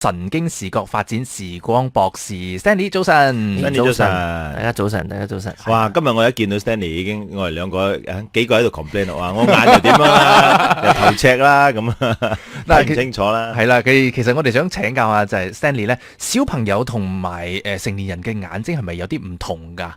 神經視覺發展時光博士 Stanley 早晨，Stanley 早晨，大家早晨，大家早晨。哇！今日我一見到 Stanley 已經，我哋兩個幾個喺度 complain 話我眼又點樣啦，又頭赤啦，咁睇唔清楚啦。係啦，其實我哋想請教下就係 Stanley 咧，小朋友同埋成年人嘅眼睛係咪有啲唔同㗎？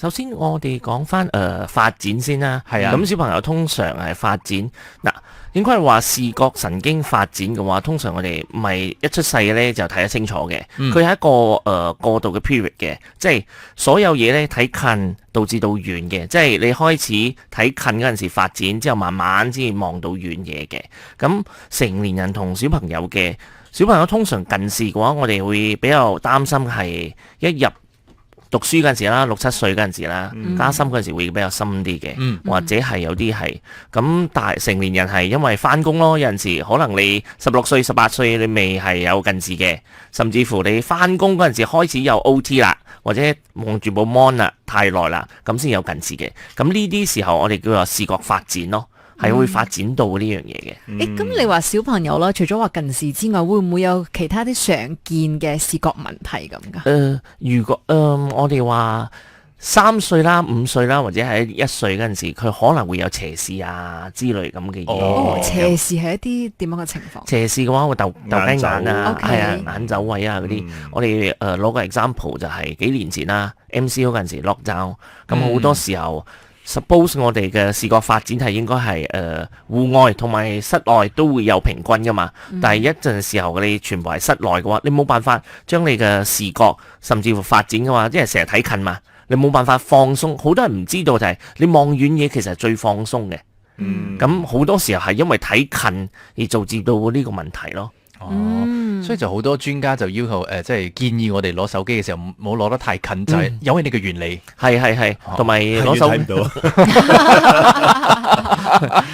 首先我哋講翻發展先啦，係啊。咁小朋友通常係發展嗱。應該係話視覺神經發展嘅話，通常我哋唔係一出世咧就睇得清楚嘅。佢係一個過渡嘅 period 嘅，即係所有嘢咧睇近導致到遠嘅，即係你開始睇近嗰陣時發展，之後慢慢先望到遠嘢嘅。咁成年人同小朋友通常近視嘅話，我哋會比較擔心係一入讀書嗰陣時啦，6、7歲嗰陣時啦，加深嗰陣時會比較深啲嘅，或者係有啲係咁，但係成年人係因為翻工咯，有陣時可能你16歲、18歲你未係有近視嘅，甚至乎你翻工嗰陣時開始有 OT 啦，或者望住部 mon 啦太耐啦，咁先有近視嘅。咁呢啲時候我哋叫做視覺發展咯。係會發展到呢樣嘢嘅。咁你話小朋友啦，除咗話近視之外，會唔會有其他啲常見嘅視覺問題咁噶？如果我哋話3歲啦、5歲啦，或者係1歲嗰陣時，佢可能會有斜視啊之類咁嘅嘢。斜視係一啲點樣嘅情況？斜視嘅話會鬥雞眼啊，係啊，眼走位啊嗰啲。我哋攞個 example 就係幾年前啦，MCO 嗰陣時 lockdown，咁好多時候。Suppose 我哋嘅視覺發展係應該係戶外同埋室內都會有平均噶嘛，但係一陣時候你全部係室內嘅話，你冇辦法將你嘅視覺甚至乎發展嘅話，即係成日睇近嘛，你冇辦法放鬆。好多人唔知道就係你望遠嘢其實係最放鬆嘅，咁好多時候係因為睇近而導致到呢個問題咯。所以就好多專家就要求即係建議我哋攞手機嘅時候唔好攞得太近，就係因為你嘅原理。係，同埋攞手機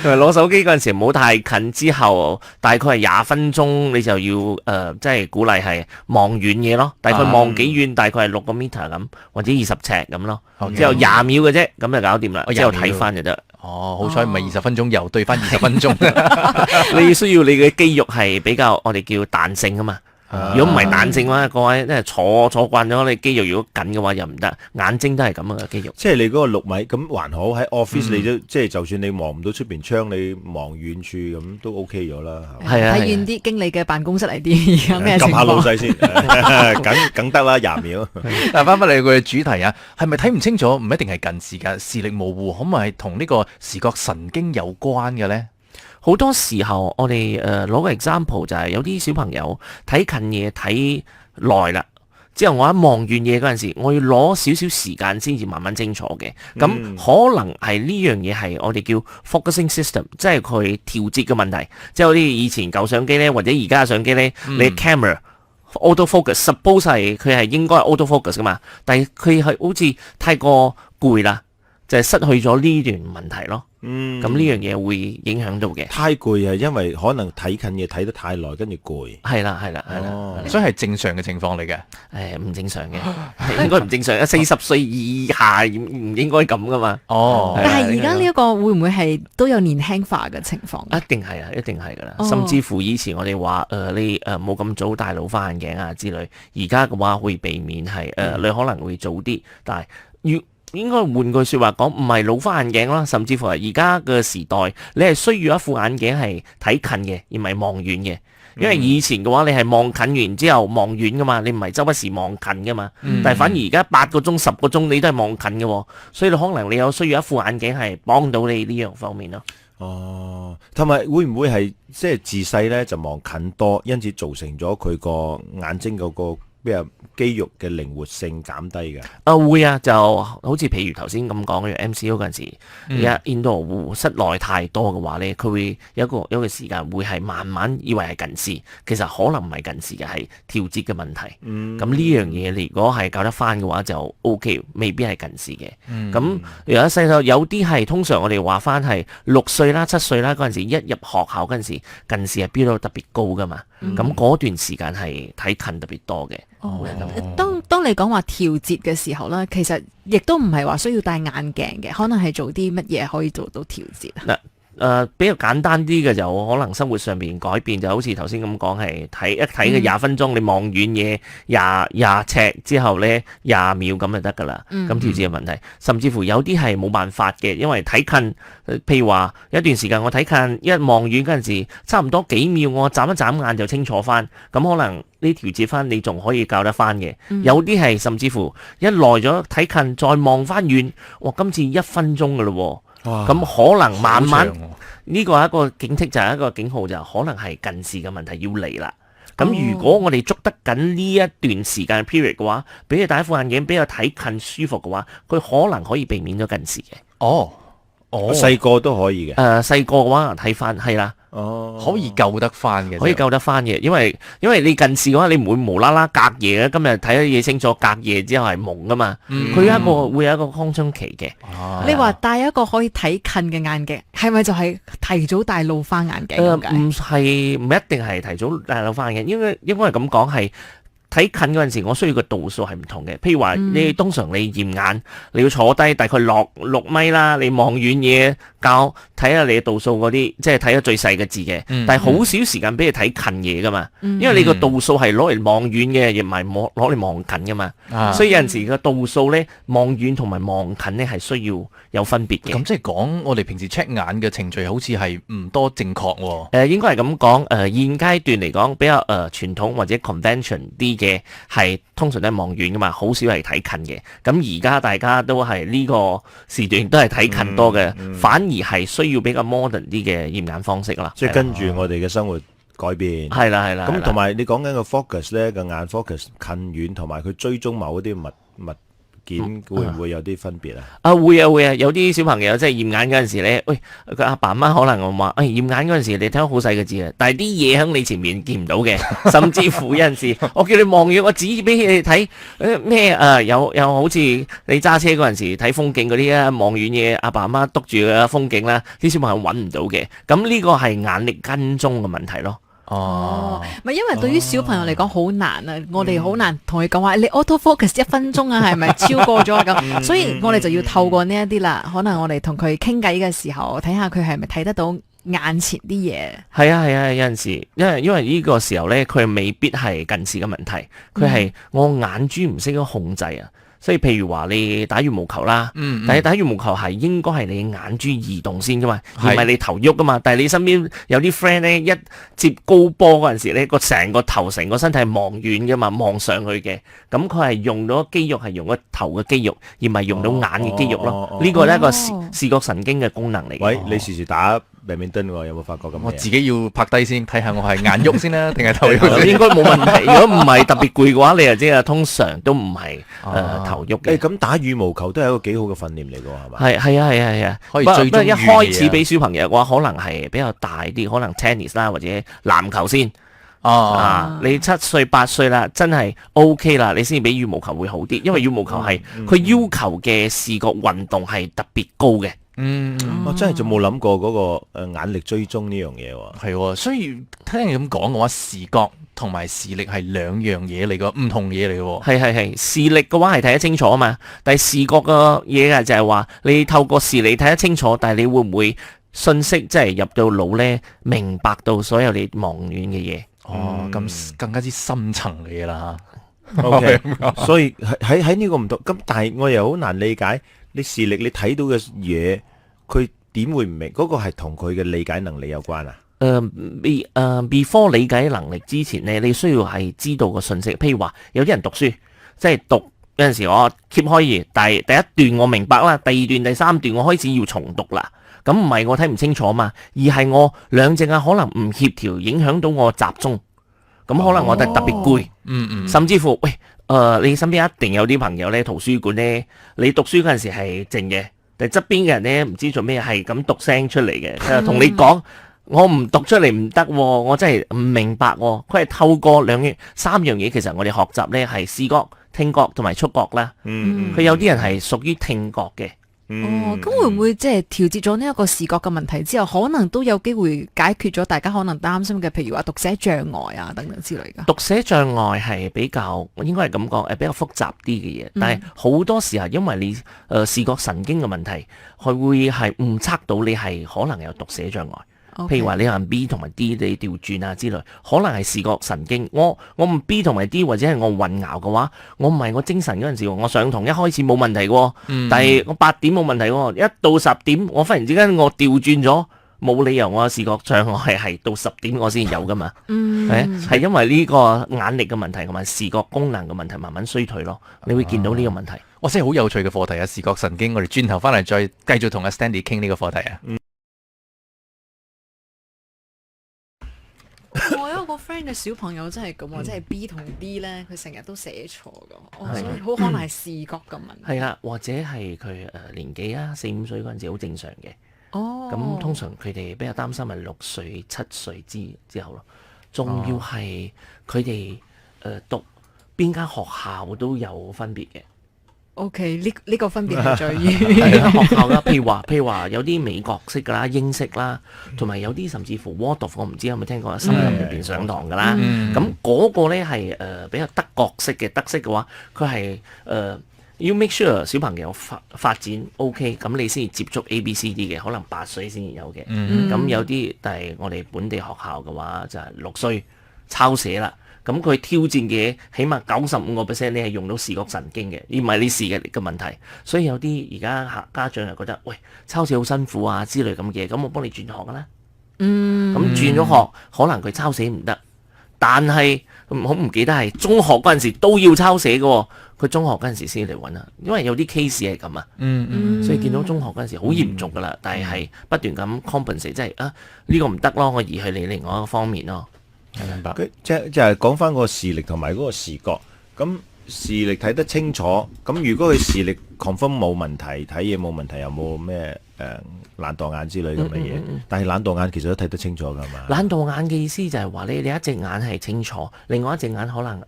同埋攞手機嗰陣時唔好太近，之後大概係20分鐘，你就要即係鼓勵係望遠嘢咯。大概望幾遠？大概係6個 meter 咁，或者20尺咁咯。之後20秒嘅啫，咁就搞掂啦。之後睇翻就得。好彩唔係20分鐘又對翻20分鐘。你需要你嘅肌肉係比較我哋叫彈性啊嘛。如果唔係彈性嘅話，各位即係坐慣咗，你肌肉如果緊嘅話又唔得，眼睛都係咁嘅肌肉。即係你嗰個6米咁還好，喺 office 你都即係就算你望唔到出邊窗，你望遠處咁都 OK 咗啦。係啊，睇遠啲，經理嘅辦公室嚟啲，而家咩情況？撳下老細先，梗得啦，20秒。但係翻返嚟個主題啊，係咪睇唔清楚？唔一定係近視㗎，視力模糊可唔可以係同呢個視覺神經有關嘅咧？好多時候我哋攞個 example 就係有啲小朋友睇近嘢睇耐啦，之後我一望遠嘢嗰陣時，我要攞少少時間先至慢慢清楚嘅。咁可能係呢樣嘢係我哋叫 focusing system， 即係佢調節嘅問題。即係好似以前舊相機咧，或者而家嘅相機咧，你 camera auto focus，suppose 係佢係應該係 auto focus 噶嘛，但係佢係好似太過攰啦，就係失去咗呢段問題咯。咁呢樣嘢會影響到嘅。太攰係因為可能睇近嘢睇得太耐，跟住攰。係啦，所以係正常嘅情況嚟嘅。唔正常嘅，應該唔正常。40歲以下唔應該咁噶嘛。但係而家呢一個會唔會係都有年輕化嘅情況？一定係啊，一定係噶啦。甚至乎以前我哋話你冇咁早戴老花眼鏡啊之類，而家嘅話會避免係你可能會早啲，但係應該換句說話講，唔係老花眼鏡啦，甚至乎係而家嘅時代，你係需要一副眼鏡係睇近嘅，而唔係望遠嘅。因為以前嘅話，你係望近完之後望遠噶嘛，你唔係周不時望近噶嘛。但係反而而家8個鐘、10個鐘你都係望近嘅，所以你可能你有需要一副眼鏡係幫到你呢樣方面咯。同埋會唔會係即係自細咧就望近多，因此造成咗佢個眼睛嗰個肌肉嘅靈活性減低嘅？會啊，就好似譬如頭先咁講嘅 MCO 嗰陣時，而家 indoor 室內太多嘅話咧，佢會有一個時間會係慢慢以為係近視，其實可能唔係近視嘅，係調節嘅問題。咁呢樣嘢你如果係教得翻嘅話就 OK，未必係近視嘅。咁有細個有啲係通常我哋話翻係6歲啦、7歲啦嗰陣時，一入學校嗰陣時近視係飆到特別高噶嘛。咁嗰段時間係睇近特別多嘅。當你講話調節嘅時候咧，其實亦都唔係話需要戴眼鏡嘅，可能係做啲乜嘢可以做到調節啊？比較簡單啲嘅就可能生活上面改變，就好似頭先咁講係睇嘅20分鐘，你望遠嘢廿尺之後呢20秒咁就得㗎啦。咁調節嘅問題，甚至乎有啲係冇辦法嘅，因為睇近，譬如話有一段時間我睇近一望遠嗰陣時，差唔多幾秒我眨一眨眼就清楚翻，咁可能呢調節翻你仲可以教得翻嘅。有啲係甚至乎一耐咗睇近再望翻遠，哇今次1分鐘㗎咯喎，咁可能慢慢。呢個係一個警惕，就係一個警號，就可能係近視嘅問題要嚟啦。咁如果我哋捉得緊呢一段時間嘅 period 嘅話，俾佢戴一副眼鏡，俾佢睇近舒服嘅話，佢可能可以避免咗近視嘅。細個都可以嘅。細個嘅話睇翻係啦。可以救得翻嘅，可以救得翻嘅，因為你近視嘅話，你唔會無啦啦隔夜嘅，今日睇咗嘢清楚，隔夜之後係蒙噶嘛，佢會有一個空窗期嘅。你話戴一個可以睇近嘅眼鏡，係咪就係提早戴老花眼鏡？唔一定係提早戴老花眼鏡，應該係咁講係。睇近嗰陣時，我需要個度數係唔同嘅。譬如話，通常你驗眼，你要坐低大概落6米啦。你望遠嘢睇下你嘅度數嗰啲，即係睇咗最細嘅字嘅。但係好少時間俾你睇近嘢噶嘛，因為你個度數係攞嚟望遠嘅，亦唔係攞嚟望近噶嘛。所以有陣時個度數咧，望遠同埋望近咧係需要有分別嘅。咁即係講，我哋平時 check 眼嘅程序好似係唔多正確喎。應該係咁講。現階段嚟講，比較傳統或者 convention 啲嘅係通常都係望遠噶嘛，好少係睇近嘅。咁而家大家都係呢個時段都係睇近多嘅，反而係需要比較 modern 啲嘅驗眼方式啦。即係跟住我哋嘅生活改變。係啦。咁同埋你講緊個 focus 咧，個眼 focus 近遠，同埋佢追蹤某啲物件，會唔會有啲分別啊？會啊！有啲小朋友即係驗眼嗰陣時咧，喂，佢阿爸媽可能話，驗眼嗰陣時你睇到好細嘅字啊，但係啲嘢喺你前面見唔到嘅，甚至乎有陣時我叫你望遠，我指俾你睇咩有好似你揸車嗰陣時睇風景嗰啲啊，望遠嘢，阿爸媽督住個風景啦，啲小朋友揾唔到嘅，咁呢個係眼力跟蹤嘅問題咯。咪因為對於小朋友嚟講好難啊，我哋好難同佢講話你 auto focus 1分鐘啊，係咪超過咗啊咁？所以我哋就要透過呢一啲啦，可能我哋同佢傾偈嘅時候，睇下佢係咪睇得到眼前啲嘢。係啊，有陣時，因為呢個時候咧，佢未必係近視嘅問題，佢係我眼珠唔識得控制啊。所以譬如話你打羽毛球啦，但係打羽毛球係應該係你眼珠移動先噶嘛，而唔係你頭喐噶嘛。但係你身邊有啲 friend 咧，一接高波嗰陣時咧，成個頭成個身體係望遠噶嘛，望上去嘅。咁佢係用咗肌肉係用咗頭嘅肌肉，而唔係用到眼嘅肌肉咯。呢個係一個視覺神經嘅功能嚟嘅。喂，你時時打避免燈喎，有冇發覺咁？我自己要拍低先，睇下我係眼喐先啦，定係頭喐先？應該冇問題。如果唔係特別攰嘅話，你就知啊，通常都唔係頭喐嘅。咁打羽毛球都係一個幾好嘅訓練嚟㗎，係嘛？係啊。可以追蹤遠嘅。不過一開始俾小朋友嘅話，可能係比較大啲，可能 tennis 啦或者籃球先。你7歲8歲啦，真係 OK 啦，你先俾羽毛球會好啲，因為羽毛球係佢要求嘅視覺運動係特別高嘅。我真係就冇諗過嗰個眼力追蹤呢樣嘢喎。係喎，所以聽你咁講嘅話，視覺同埋視力係兩樣嘢嚟嘅，唔同嘢嚟嘅。係，視力嘅話係睇得清楚啊嘛，但係視覺嘅嘢啊就係話你透過視力睇得清楚，但係你會唔會信息即係入到腦呢？明白到所有你望遠嘅嘢？咁更加之深層嘅嘢啦。OK，所以喺呢個唔同咁，但係我又好難理解你視力你睇到嘅嘢，佢點會唔明？嗰個係同佢嘅理解能力有關啊？before 理解能力之前呢，你需要係知道個信息。譬如話有啲人讀書，即係讀有陣時我 keep 開嘢，但係第一段我明白啦，第2段、第3段我開始要重讀啦。咁唔係我睇唔清楚嘛，而係我兩隻眼可能唔協調，影響到我集中。咁可能我特別攰，甚至乎喂，你身邊一定有啲朋友咧，圖書館咧，你讀書嗰陣時係靜嘅，但係側邊嘅人咧唔知做咩係咁讀聲出嚟嘅，同你講我唔讀出嚟唔得，我真係唔明白。佢係透過3樣嘢，其實我哋學習咧係視覺、聽覺同埋觸覺啦。佢有啲人係屬於聽覺嘅。咁會唔會即係調節咗呢一個視覺嘅問題之後，可能都有機會解決咗大家可能擔心嘅，譬如話讀寫障礙啊等等之類㗎？讀寫障礙係比較應該係咁講，比較複雜啲嘅嘢，但係好多時候因為你視覺神經嘅問題，佢會係誤測到你係可能有讀寫障礙。譬如話你可能 B 同埋 D 你調轉啊之類，可能係視覺神經。我唔 B 同埋 D 或者係我混淆嘅話，我唔係我精神嗰陣時，我上堂一開始冇問題嘅，但係我8點冇問題喎，一到10點我忽然之間我調轉咗，冇理由我視覺障礙係到10點我先有噶嘛。係因為呢個眼力嘅問題同埋視覺功能嘅問題慢慢衰退咯，你會見到呢個問題。哇，真係好有趣嘅課題啊！視覺神經，我哋轉頭翻嚟再繼續同阿 Stanley 傾呢個課題啊。我有個 friend 嘅小朋友真係咁喎，即係 B 同 D 咧，佢成日都寫錯㗎，所以好可能係視覺嘅問題。係啊，或者係佢年紀啊4、5歲嗰陣時好正常嘅。咁通常佢哋比較擔心係6歲、7歲之後咯。仲要係佢哋讀邊間學校都有分別嘅。OK，呢個分別係在於學校啦，譬如話有啲美國式噶啦、英式啦，同埋有啲甚至乎 Waldorf，我唔知有冇聽過，森林入邊上堂噶啦。咁嗰個咧係比較德國式嘅，德式嘅話，佢係要 make sure 小朋友發展 OK，咁你先至接觸 ABCD 嘅，可能8歲先至有嘅。咁有啲但係我哋本地學校嘅話就係6歲抄寫啦。咁佢挑戰嘅起碼95%你係用到視覺神經嘅，而唔係你視力嘅問題。所以有啲而家家長又覺得，喂，抄寫好辛苦啊之類咁嘅嘢，咁我幫你轉學㗎啦。咁轉咗學，可能佢抄寫唔得，但係好唔記得係中學嗰陣時都要抄寫嘅，佢中學嗰陣時先嚟揾啦。因為有啲 case 係咁啊，所以見到中學嗰陣時好嚴重㗎啦，但係不斷咁 compensate，即係呢個唔得咯，我移去你另外一個方面咯。明白。即係講翻個視力同埋嗰個視覺，咁視力睇得清楚，咁如果佢視力 confirm 冇問題，睇嘢冇問題，又冇咩懶惰眼之類咁嘅嘢，但係懶惰眼其實都睇得清楚㗎嘛。懶惰眼嘅意思就係話你一隻眼係清楚，另外一隻眼可能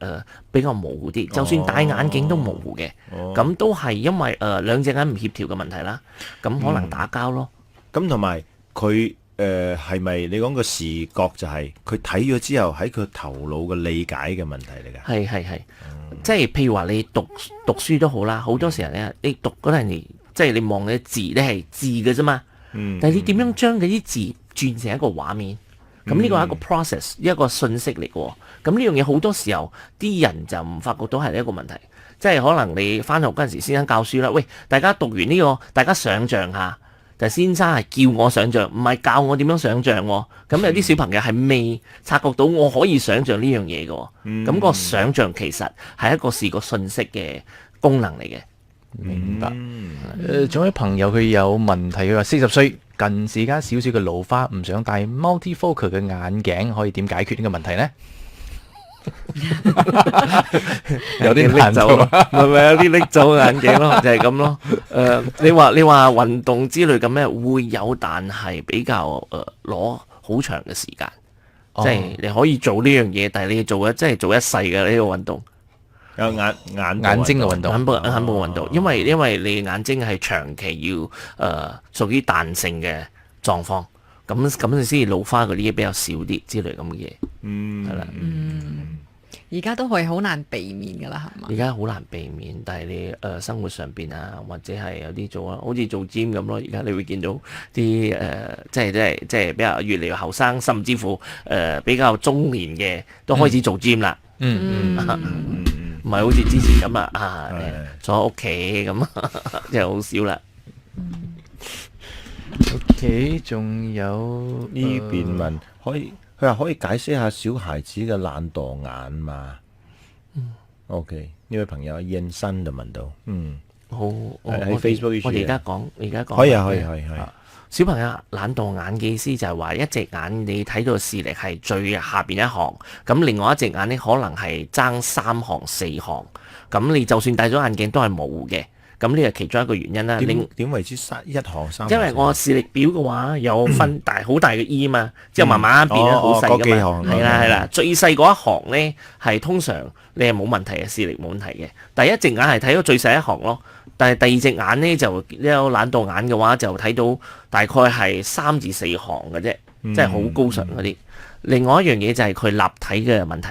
比較模糊啲，就算戴眼鏡都模糊嘅，咁都係因為兩隻眼唔協調嘅問題啦，咁可能打交咯。咁同埋佢。係咪你講個視覺就係佢睇咗之後喺佢頭腦嘅理解嘅問題嚟㗎？係，即係譬如話你讀書都好啦，好多時候咧，你讀嗰陣時，即係你望嘅字咧係字嘅啫嘛。但係你點樣將嗰啲字轉成一個畫面？咁呢個係一個 process，一個信息嚟嘅。咁呢樣嘢好多時候啲人就唔發覺到係一個問題，即係可能你返學嗰陣時先生教書啦，喂，大家讀完呢個，大家想像下。但先生係叫我想像，唔係教我點樣想像喎。咁有啲小朋友係未察覺到我可以想像呢樣嘢嘅。咁個想像其實係一個視覺信息嘅功能嚟嘅。明白。仲有朋友佢有問題，佢話40歲近視加少少嘅老花，唔想戴 multifocal 嘅眼鏡，可以點解決呢個問題呢？有啲難走，咪有啲拎走眼鏡咯，就係咁咯。你話運動之類咁咩會有，但係比較攞好長嘅時間，即係你可以做呢樣嘢，但係你要做即係做一世嘅呢個運動。有眼睛嘅運動，眼部運動，因為你眼睛係長期要屬於彈性嘅狀況，咁你先至老花嗰啲嘢比較少啲之類咁嘅嘢。係啦。而家都係好難避免噶啦，係嘛？而家好難避免，但係你生活上邊啊，或者係有啲做好似做 gym 咁咯。而家你會見到啲即係比較越嚟越後生，甚至乎比較中年嘅都開始做 gym 啦。唔係好似之前咁坐喺屋企咁，就好少啦。OK，仲有呢邊問可以。佢話可以解釋下小孩子嘅懶惰眼嘛？OK，呢位朋友燕生就問到，好喺 Facebook 我哋而家講，可以。小朋友懶惰眼嘅意思就係話一隻眼你睇到視力係最下邊一行，咁另外一隻眼呢可能係爭3行4行，咁你就算戴咗眼鏡都係模糊嘅。咁呢個其中一個原因啦。點為之一行三？因為我視力表嘅話有分好大嘅 E 嘛，之後慢慢變得好細噶嘛。係啦，最細嗰一行咧係通常你係冇問題嘅，視力冇問題嘅。第一隻眼係睇到最細一行咯，但係第二隻眼咧就有懶惰眼嘅話就睇到大概係3至4行嘅啫，即係好高尚嗰啲。另外一樣嘢就係佢立體嘅問題。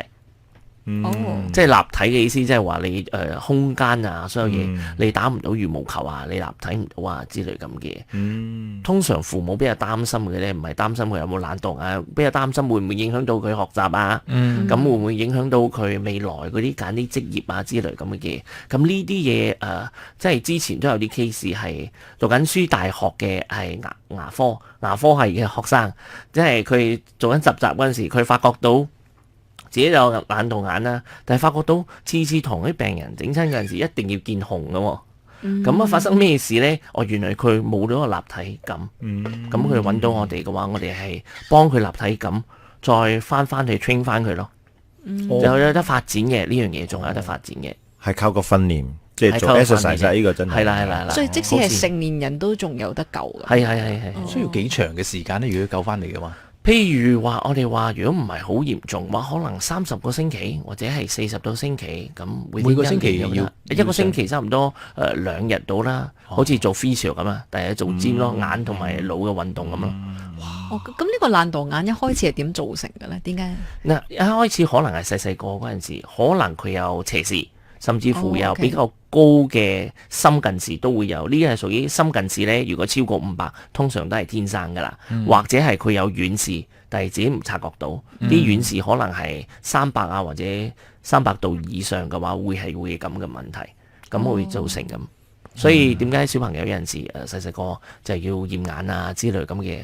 即係立體嘅意思，即係話你空間啊，所有嘢你打唔到羽毛球啊，你立體唔到啊之類咁嘅嘢。通常父母比較擔心嘅咧，唔係擔心佢有冇懶惰啊，比較擔心會唔會影響到佢學習啊，咁會唔會影響到佢未來嗰啲揀啲職業啊之類咁嘅嘢。咁呢啲嘢即係之前都有啲 case 係讀緊書大學嘅係牙科系嘅學生，即係佢做緊實習嗰陣時，佢發覺到自己有懶惰眼啦，但係發覺到次同啲病人整親嗰陣時，一定要見紅嘅喎。咁發生咩事呢？原來佢冇咗個立體感。咁佢揾到我哋嘅話，我哋係幫佢立體感，再翻去 train 翻佢咯。就有得發展嘅呢樣嘢，仲有得發展嘅。係靠個訓練，即係做 exercise 呢個真係。係啦。所以即使係成年人都仲有得救嘅。係。需要幾長嘅時間呢？如果救翻嚟嘅話？譬如話，我哋話如果唔係好嚴重嘅話，可能30個星期或者係40個星期咁。每個星期要一個星期差唔多2日到啦，好似做 physio 咁啊，第日做 gym 咯，眼同埋腦嘅運動咁咯。咁呢個懶惰眼一開始係點造成嘅咧？點解？嗱，一開始可能係細個嗰陣時，可能佢有斜視，甚至乎有比較高嘅深近視都會有。呢啲係屬於深近視咧，如果超過500，通常都係天生噶啦，或者係佢有遠視，但係自己唔察覺到。啲遠視可能係300啊，或者300度以上嘅話，會咁嘅問題，咁會造成咁。所以點解小朋友有陣時細個就係要驗眼啊之類咁嘅？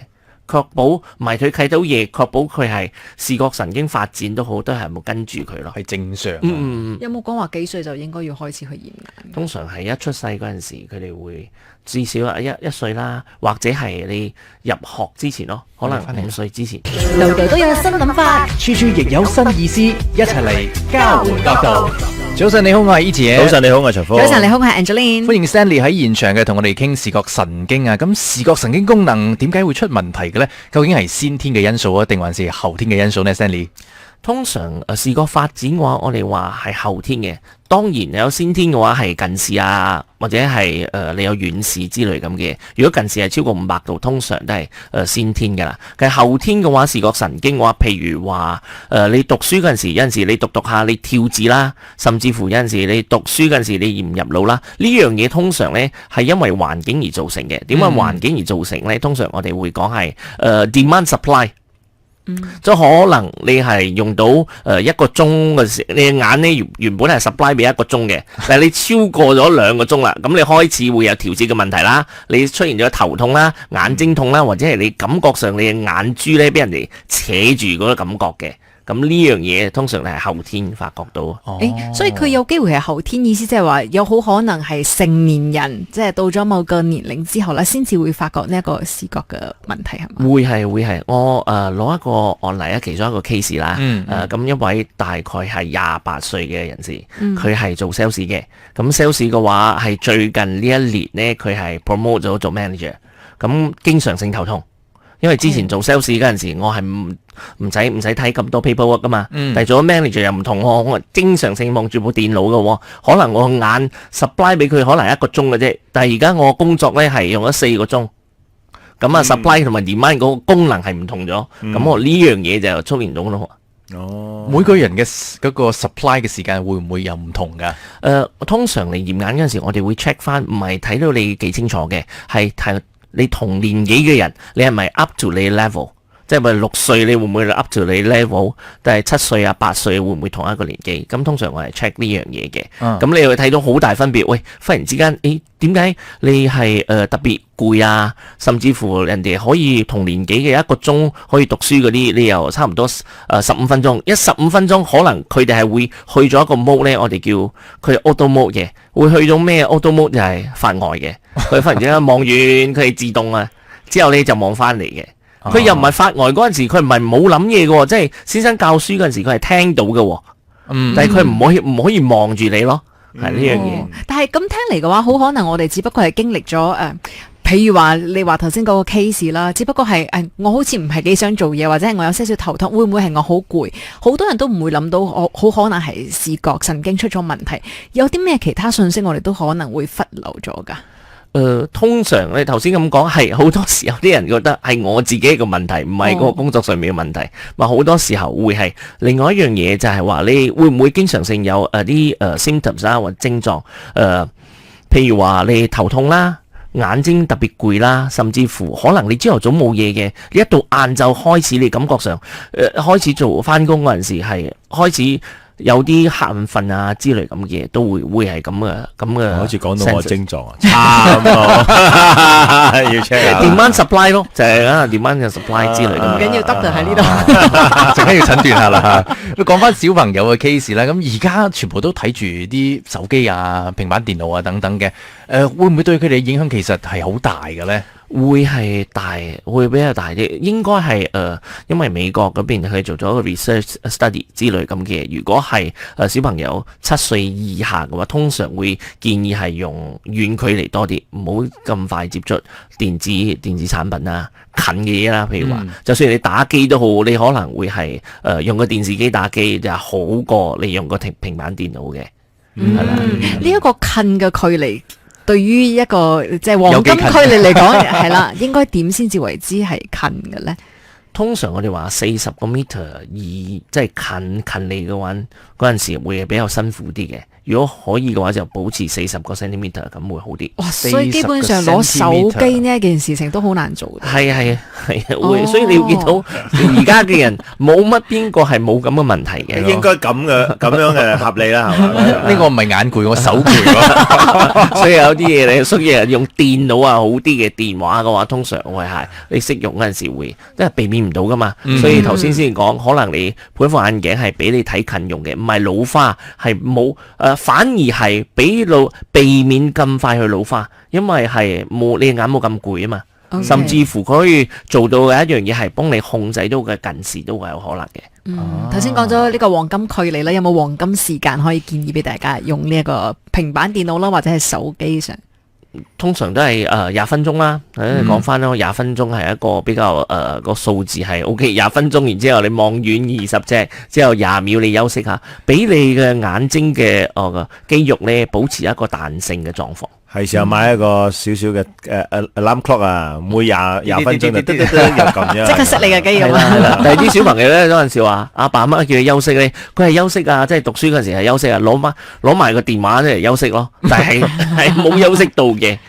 確保唔係佢睇到嘢，確保佢係視覺神經發展都好，都係冇跟住佢咯，係正常。有冇講話幾歲就應該要開始去驗眼？通常係一出世嗰陣時，佢哋會至少一歲啦，或者係你入學之前咯，可能5歲之前。度度都有新諗法，處處亦有新意思，一齊嚟交換角度。早晨你好，我係 Eazy。早晨你好，我係陳科。早晨你好，我係 Angeline。歡迎 Stanley 喺現場嘅，同我哋傾視覺神經啊。咁視覺神經功能點解會出問題嘅呢？究竟係先天嘅因素啊，定還是後天嘅因素呢 Stanley？通常視覺發展嘅話，我哋話係後天嘅。當然有先天嘅話係近視啊，或者係你有遠視之類咁嘅。如果近視係超過500度，通常都係先天㗎啦。其實後天嘅話，視覺神經嘅話，譬如話你讀書嗰陣時，有陣時你讀下你跳字啦，甚至乎有陣時你讀書嗰陣時你驗唔入腦啦，呢樣嘢通常呢係因為環境而造成嘅。點解環境而造成呢？通常我哋會講係demand supply。即係可能你係用到1個鐘嘅時，你嘅眼呢原本係 supply 俾1個鐘嘅，但係你超過咗2個鐘啦，咁你開始會有調節嘅問題啦，你出現咗頭痛啦、眼睛痛啦，或者係你感覺上你嘅眼珠呢俾人哋扯住嗰個感覺嘅。咁呢樣嘢通常係後天發覺到。所以佢有機會係後天，意思即係話有好可能係成年人，即係到咗某個年齡之後咧，先至會發覺呢一個視覺嘅問題係嘛？會係。我攞一個案例啊，其中一個 case 啦。咁一位大概係28歲嘅人士，佢係做 sales 嘅。咁 sales 嘅話係最近呢一年呢，佢係 promote 咗做 manager。咁經常性頭痛。因為之前做 sales 嗰陣時，我係唔使睇咁多 paperwork 噶嘛，但係做咗 manager 又唔同喎，我經常性望住部電腦嘅喎，可能我眼 supply 俾佢可能1個鐘嘅啫，但係而家我工作咧係用咗4個鐘，咁啊 supply 同埋 demand 嗰個功能係唔同咗，咁我呢樣嘢就出現到咯。每個人嘅嗰個 supply 嘅時間會唔會有唔同噶？通常嚟驗眼嗰陣時，我哋會 check 翻，唔係睇到你幾清楚嘅，係睇你同年紀嘅人，你係咪 up to 你 level？即係咪6歲你會唔會 up to 你 level？但係7歲啊、8歲會唔會同一個年紀？咁通常我係 check 呢樣嘢嘅。咁你會睇到好大分別。喂，忽然之間，點解你係特別攰啊？甚至乎人哋可以同年紀嘅1個鐘可以讀書嗰啲，你又差唔多15分鐘。15分鐘可能佢哋係會去咗一個 mode 咧，我哋叫佢 auto mode 嘅，會去到咩 auto mode 就係發呆嘅。佢忽然之間望完，佢係自動啊，之後你就望翻嚟嘅。佢又唔係發呆嗰陣時，佢唔係冇諗嘢嘅，即係先生教書嗰陣時，佢係聽到嘅。但係佢唔可以望住你咯。係呢樣嘢。但係咁聽嚟嘅話，好可能我哋只不過係經歷咗譬如話你話頭先嗰個 case 啦，只不過係我好似唔係幾想做嘢，或者係我有些少頭痛，會唔會係我好攰？好多人都唔會諗到，我好可能係視覺神經出咗問題。有啲咩其他信息我哋都可能會忽漏咗噶？通常你頭先咁講，係好多時候啲人覺得係我自己個問題，唔係個工作上面嘅問題。好多時候會係另外一樣嘢，就係話你會唔會經常性有啲symptoms 啦，或者症狀譬如話你頭痛啦。眼睛特別攰啦，甚至乎可能你朝頭早冇嘢嘅，你一到晏晝開始，你感覺上開始做翻工嗰陣時係開始有啲瞌瞓啊之類咁嘅嘢，都會係咁嘅。好似講到我症狀啊，差咁多，要 check 下。demand supply 咯，就係demand supply 之類咁。唔緊要，doctor喺呢度，陣間要診斷下啦嚇。講翻小朋友嘅 case 啦，咁而家全部都睇住啲手機啊、平板電腦啊等等嘅，會唔會對佢哋影響其實係好大嘅咧？會係大，會比較大啲。應該係因為美國嗰邊佢做咗一個 research study 之類咁嘅。如果係小朋友7歲以下嘅話，通常會建議係用遠距離多啲，唔好咁快接觸電子產品啊，近嘅嘢啦。譬如話，就算你打機都好，你可能會係用個電視機打機就好過你用個平板電腦嘅。係啦，呢一個近嘅距離。對於一個即係黃金距離嚟講，係啦，應該點先至為之係近嘅咧？通常我哋話40個 meter 即係近離嘅話，嗰陣時會比較辛苦啲嘅。如果可以嘅話，就保持40個 centimeter 咁會好啲。哇！所以基本上攞手機呢一件事情都好難做。係會，所以你要見到而家嘅人冇乜邊個係冇咁嘅問題嘅。應該咁樣嘅合理啦，係嘛？呢個唔係眼攰，我手攰。所以有啲嘢你需要用電腦好啲嘅電話嘅話，通常會係你識用嗰陣時會，即係避免唔到噶嘛。所以頭先先講，可能你配副眼鏡係俾你睇近用嘅，唔係老花，係冇反而係避免咁快去老花，因為係你眼冇咁攰啊嘛。Okay. 甚至乎佢可以做到嘅一樣嘢係幫你控制到嘅近視都係有可能嘅。頭先講咗呢個黃金距離啦，有冇黃金時間可以建議俾大家用呢一個平板電腦啦，或者係手機上？通常都係20分鐘啦，講翻咯，20分鐘係一個比較個數字係 OK， 20分鐘，然之後你望遠20隻，之後20秒你休息下，俾你嘅眼睛嘅肌肉咧保持一個彈性嘅狀況。係時候買一個少少嘅alarm clock 啊，每廿分鐘就又咁樣，即刻熄你嘅機咁啊！但係啲小朋友咧嗰陣時話阿爸阿媽叫佢休息咧，佢係休息啊，即係讀書嗰陣時係休息啊，攞埋個電話出嚟休息咯，但係冇休息到嘅，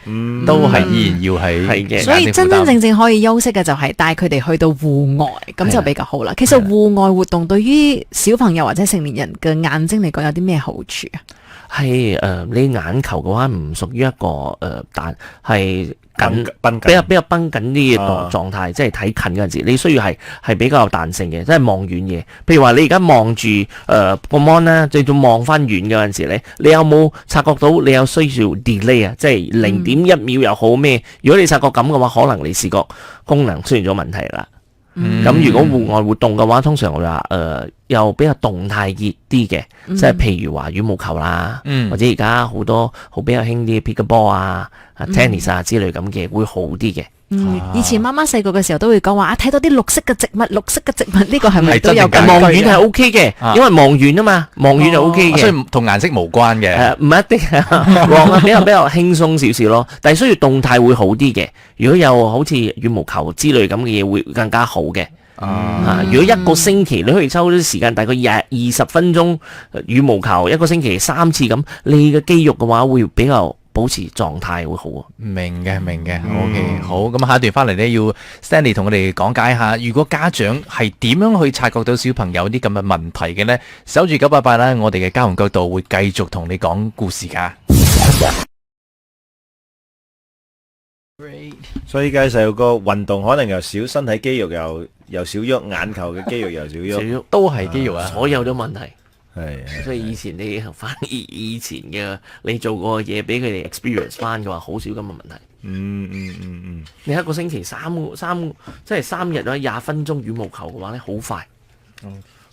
都係依然要係嘅。所以真真正正可以休息嘅就係帶佢哋去到戶外，咁就比較好啦。其實戶外活動對於小朋友或者成年人嘅眼睛嚟講有啲咩好處啊？係你眼球嘅話唔屬於一個但係比較繃緊啲嘅狀態，即係睇近嗰陣時，你需要係比較有彈性嘅，即係望遠嘅。譬如話你而家望住個 mon 咧，再望翻遠嗰陣時咧，你有冇察覺到你有需要 delay 啊？即係0.1秒又好咩？如果你察覺咁嘅話，可能你視覺功能出現咗問題啦。咁如果戶外活動嘅話，通常我話又比較動態熱啲嘅，即係譬如話羽毛球啦，或者而家好多比較興啲 pickleball 啊、tennis 啊之類咁嘅會好啲嘅。以前媽媽細個嘅時候都會講話睇到啲綠色嘅植物，綠色嘅植物呢個係咪都有望遠係 OK 嘅，因為望遠啊嘛，望遠就 OK 嘅，所以同顏色無關嘅。唔一定，望比較輕鬆少少咯，但係需要動態會好啲嘅。如果有好似羽毛球之類咁嘅嘢，會更加好嘅。如果一個星期你可以抽啲時間，大概20分鐘羽毛球，一個星期3次咁，你嘅肌肉嘅話會比較保持狀態會好啊。明嘅，OK，好。咁下一段翻嚟呢，要 Stanley 同我哋講解下，如果家長係點樣去察覺到小朋友啲咁嘅問題嘅呢？守住988啦，我哋嘅交換角度會繼續同你講故事噶。所以而家細路哥運動可能又少，身體肌肉又少喐，眼球嘅肌肉又少喐，都係肌肉啊，所有都問題。係，所以以前你反而以前嘅你做過嘅嘢俾佢哋 experience 翻嘅話，好少咁嘅問題。你一個星期三即係3日啦，20分鐘羽毛球嘅話咧，好快。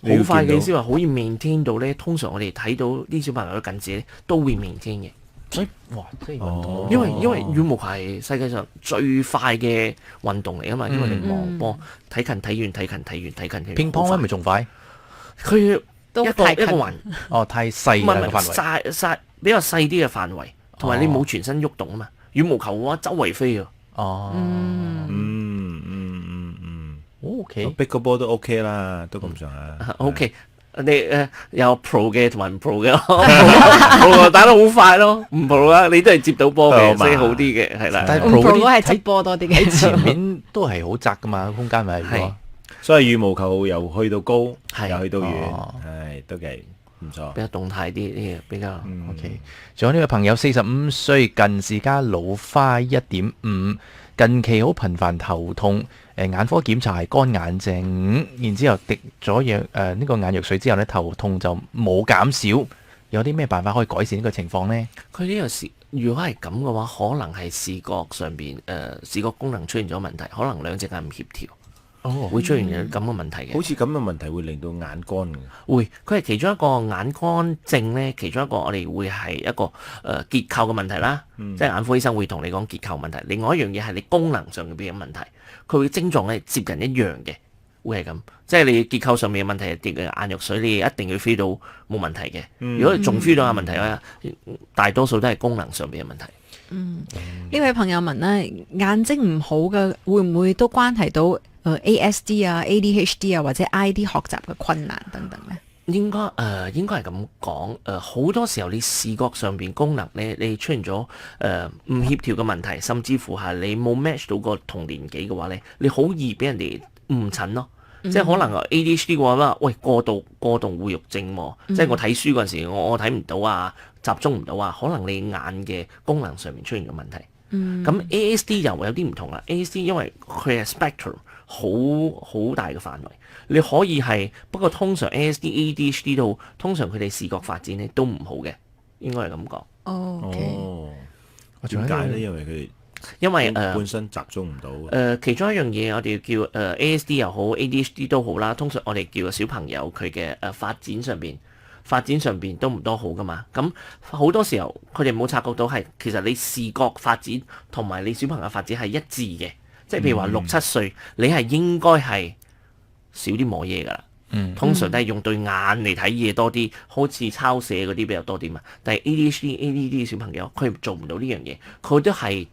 好快嘅意思話可以 maintain 到咧。通常我哋睇到啲小朋友嘅近視咧，都會 maintain 嘅。所以哇，即係運動，因為羽毛球係世界上最快嘅運動嚟啊嘛，因為你望波睇近睇遠睇近睇遠睇近睇遠。乒乓咧咪仲快？佢都一個太近一個環，哦，太細唔係啦個範圍。細比較細啲嘅範圍，同埋你冇全身喐動啊嘛。羽毛球嘅話周圍飛啊。哦，OK， 逼個波都 OK 啦，都咁上下。 OK，你有 pro 嘅同埋唔 pro 嘅，pro 打得好快咯，唔 pro 啊你都係接到波嘅，所以好啲嘅係啦。但係唔 pro 嗰 pro 啲係直播多啲嘅。喺前面都係好窄噶嘛，空間咪係係所以羽毛球又去到高，係又去到遠，哦係都幾唔錯比。較動態啲呢個比較。 OK，仲有呢位朋友45歲，近視加老花1.5，近期好頻繁頭痛，眼科檢查係乾眼症，然之後滴咗藥呢個眼藥水之後呢，頭痛就冇減少，有啲咩辦法可以改善呢個情況呢？佢呢個如果係咁嘅話，可能係視覺上邊視覺功能出現咗問題，可能兩隻眼唔協調，會出現咁嘅問題嘅。好似咁嘅問題會令到眼乾嘅。會，佢係其中一個眼乾症咧，其中一個我哋會係一個結構嘅問題啦，即係眼科醫生會同你講結構問題。另外一樣嘢係你功能上邊嘅問題，佢會症狀係接近一樣嘅，會係咁。即係你結構上面嘅問題係滴嘅眼藥水，你一定要 feel 到冇問題嘅。如果你仲 feel 到有問題咧，大多數都係功能上邊嘅問題。呢位朋友問咧，眼睛唔好嘅會唔會都關係到ASD 啊、ADHD 啊或者 ID 學習嘅困難等等咧？應該係咁講，好多時候你視覺上邊功能咧，你出現咗唔協調嘅問題，甚至乎係你冇 match 到個同年紀嘅話咧，你好易俾人哋誤診咯。即係可能 ADHD 嘅話啦，喂過度活躍症喎，即係我睇書嗰陣時我睇唔到啊，集中唔到啊，可能你眼嘅功能上面出現咗問題。咁 ASD 又有啲唔同啦，ASD 因為佢係 spectrum 好大嘅範圍，你可以係不過通常 ASD、ADHD 都通常佢哋視覺發展咧都唔好嘅，應該係咁講。OK，點解咧？因為佢因為本身集中唔到。其中一樣嘢我哋叫ASD 又好 ADHD 都好啦，通常我哋叫小朋友佢嘅發展上邊都唔多好噶嘛。咁好多時候佢哋冇察覺到係其實你視覺發展同埋你小朋友發展係一致嘅，即係譬如話6、7歲你係應該係少啲摸嘢噶啦。通常都係用對眼嚟睇嘢多啲，好似抄寫嗰啲比較多啲嘛。但係 ADHD 嘅小朋友佢做唔到呢樣嘢，佢都係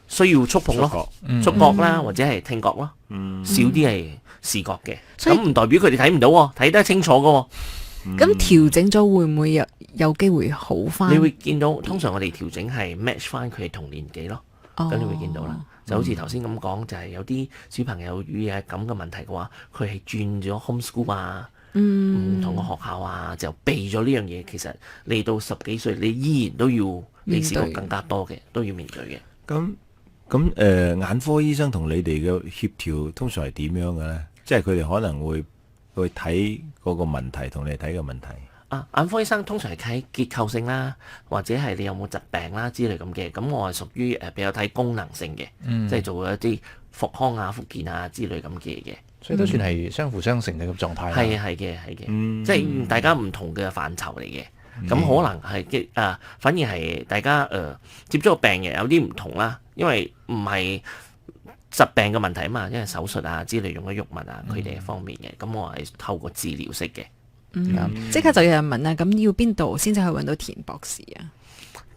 需要觸碰咯，觸覺啦，或者係聽覺咯，少啲係視覺嘅。所以咁唔代表佢哋睇唔到喎，睇得清楚嘅喎。咁調整咗會唔會有機會好翻？你會見到通常我哋調整係 match 翻佢哋同年紀咯，咁你會見到啦。就好似頭先咁講，就係有啲小朋友遇係咁嘅問題嘅話，佢係轉咗 homeschool 啊，唔同嘅學校啊，就避咗呢樣嘢。其實你到10幾歲，你依然都要你視覺更加多嘅，都要面對嘅。咁眼科醫生同你哋嘅協調通常係點樣嘅咧？即係佢哋可能會去睇嗰個問題，同你睇嘅問題。眼科醫生通常係睇結構性啦，或者係你有冇疾病啦之類咁嘅。咁我係屬於比較睇功能性嘅，即係做一啲復康啊、復健啊之類咁嘅嘢。所以都算係相輔相成嘅狀態。係嘅，即係大家唔同嘅範疇嚟嘅。咁可能係反而係大家接觸個病人有啲唔同啦，因為唔係疾病嘅問題啊嘛，因為手術啊之類用咗藥物啊，佢哋方面嘅。咁我係透過治療式嘅。即刻就有人問啦，咁要邊度先至去揾到田博士啊？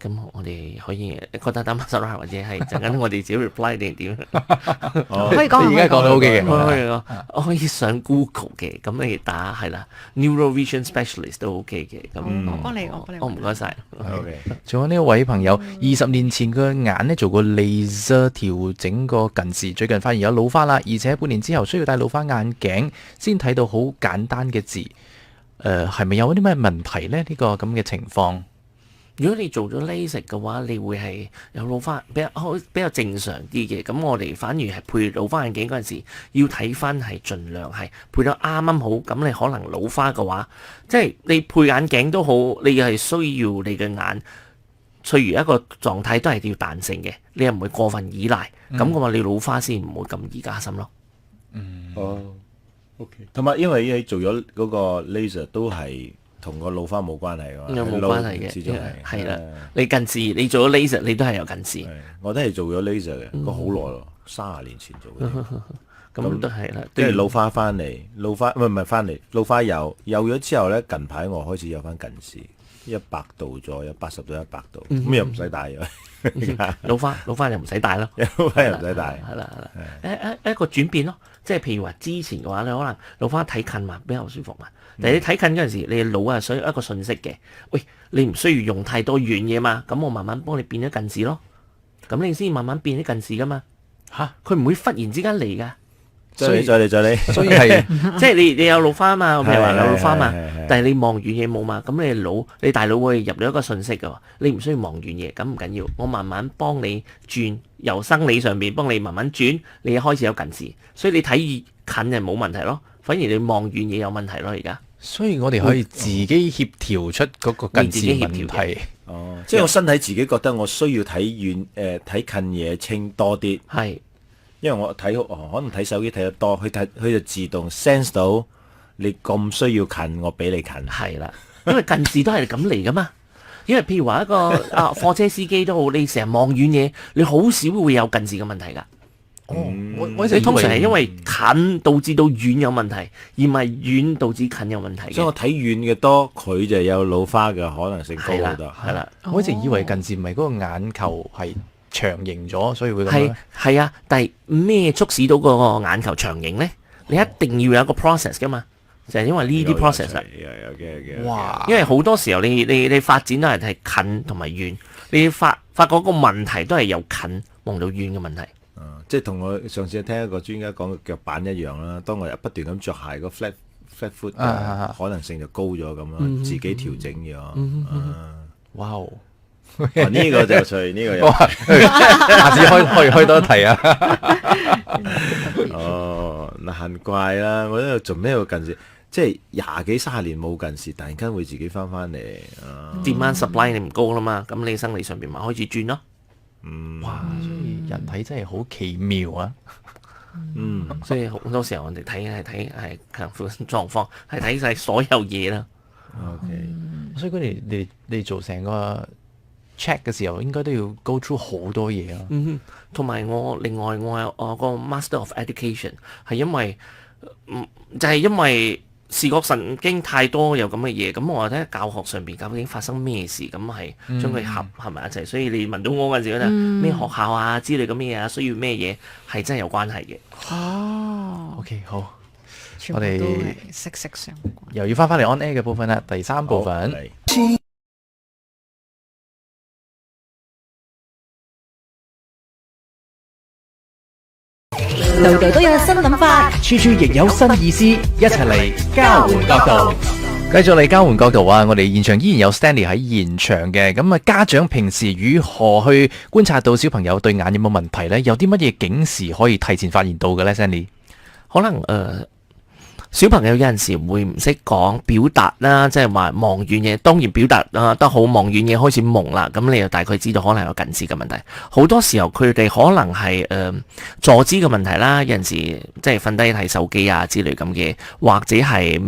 咁我哋可以覺得擔心啦，或者係陣間我哋自己 reply 定點？可以講，而家講到 OK 嘅，我可以上 Google 嘅，咁你打係啦 ，Neurovision Specialist 都 OK 嘅。咁我幫你，我唔該晒。仲有呢位朋友，20年前嘅眼呢做過 laser 調整個近視，最近發現有老花啦，而且半年之後需要戴老花眼鏡先睇到好簡單嘅字。係咪有啲咩問題呢？呢個咁嘅情況，如果你做咗 LASIK 嘅話，你會係有老花比較正常啲嘅。咁我哋反而係配老花眼鏡嗰陣時，要睇翻係盡量係配到啱啱好。咁你可能老花嘅話，即係你配眼鏡都好，你係需要你嘅眼，隨如一個狀態都係要彈性嘅，你又唔會過分依賴。咁嘅話，你老花先唔會咁易加深咯。同埋因為你做咗嗰個 laser 都係同個老花冇關係㗎嘛，有冇關係嘅？始終係啦，你近視，你做咗 laser，你都係有近視。我都係做咗 laser 嘅，不過好耐咯，30年前做嘅。咁都係啦，跟住老花翻嚟，老花唔係翻嚟，老花有咗之後咧，近排我開始有翻近視，100度左右，80到100度，咁又唔使戴咗。老花又唔使戴咯，老花又唔使戴。係啦，一個轉變咯。即係譬如話之前嘅話咧，可能老花睇近嘛比較舒服嘛，但係你睇近嗰陣時，你腦啊需要一個信息嘅，喂，你唔需要用太多遠嘢嘛，咁我慢慢幫你變咗近視咯，咁你先慢慢變啲近視噶嘛，佢唔會忽然之間嚟噶。再嚟，所以係即係你有老花嘛，譬如話有老花嘛，但係你望遠嘢冇嘛，咁你大腦會入到一個信息噶，你唔需要望遠嘢，咁唔緊要，我慢慢幫你轉，由生理上邊幫你慢慢轉，你開始有近視，所以你睇近係冇問題咯，反而你望遠嘢有問題咯而家。所以我哋可以自己協調出嗰個近視問題。哦，即係我身體自己覺得我需要睇遠睇近嘢清多啲。係。因為我睇可能睇手機睇得多，佢就自動 sense 到你咁需要近，我俾你近。係啦，因為近視都係咁嚟噶嘛。因為譬如話一個貨車司機都好，你成日望遠嘢，你好少會有近視嘅問題㗎。你通常係因為近導致到遠有問題，而唔係遠導致近有問題。所以我睇遠嘅多，佢就有老花嘅可能性高好多。係啦，我一直以為近視唔係嗰個眼球係長形咗，所以會咁樣。係啊，但係咩促使到個眼球長形咧？你一定要有一個 process 噶嘛，就係因為呢啲 process 啦。有嘅。哇！因為好多時候你發展都係近同埋遠，你發覺個問題都係由近望到遠嘅問題。即係同我上次聽一個專家講嘅腳板一樣啦。當我不斷咁着鞋，個 flat foot 可能性就高咗咁咯，自己調整咗。哇！呢個就隨呢個有，下次開多一題啊！哦，難怪啦！我喺度做咩有近視？即係20幾30年冇近視，突然間會自己翻嚟。demand supply 你唔高啦嘛，咁你生理上邊咪開始轉咯。哇！所以人體真係好奇妙啊！所以好多時候我哋睇強負狀況，係睇晒所有嘢啦。OK，所以佢哋做成個 check 嘅時候，應該都要 go through 好多嘢咯。同埋另外我有個 Master of Education 係因為就係因為視覺神經太多有咁嘅嘢，咁我睇教學上邊究竟發生咩事，咁係將佢合埋一齊。所以你問到我嗰陣時咧，咩學校啊之類咁嘅嘢啊，需要咩嘢係真係有關係嘅。哦 OK， 好，全部都係息息相關。又要翻嚟 on air 嘅部分啦，第3部分。度度都有新諗法，處處亦有新意思，一齊嚟交換角度。繼續嚟交換角度啊！我哋現場依然有 Stanley 喺現場嘅。咁啊，家長平時如何去觀察到小朋友對眼有冇問題呢？有啲乜嘢警示可以提前發現到嘅呢？ Stanley 可能小朋友有陣時會唔識講表達啦，即係話望遠嘢，當然表達得好，望遠嘢開始蒙啦，咁你就大概知道可能有近視嘅問題。好多時候佢哋可能係坐姿嘅問題啦，有陣時即係瞓低睇手機啊之類咁嘅，或者係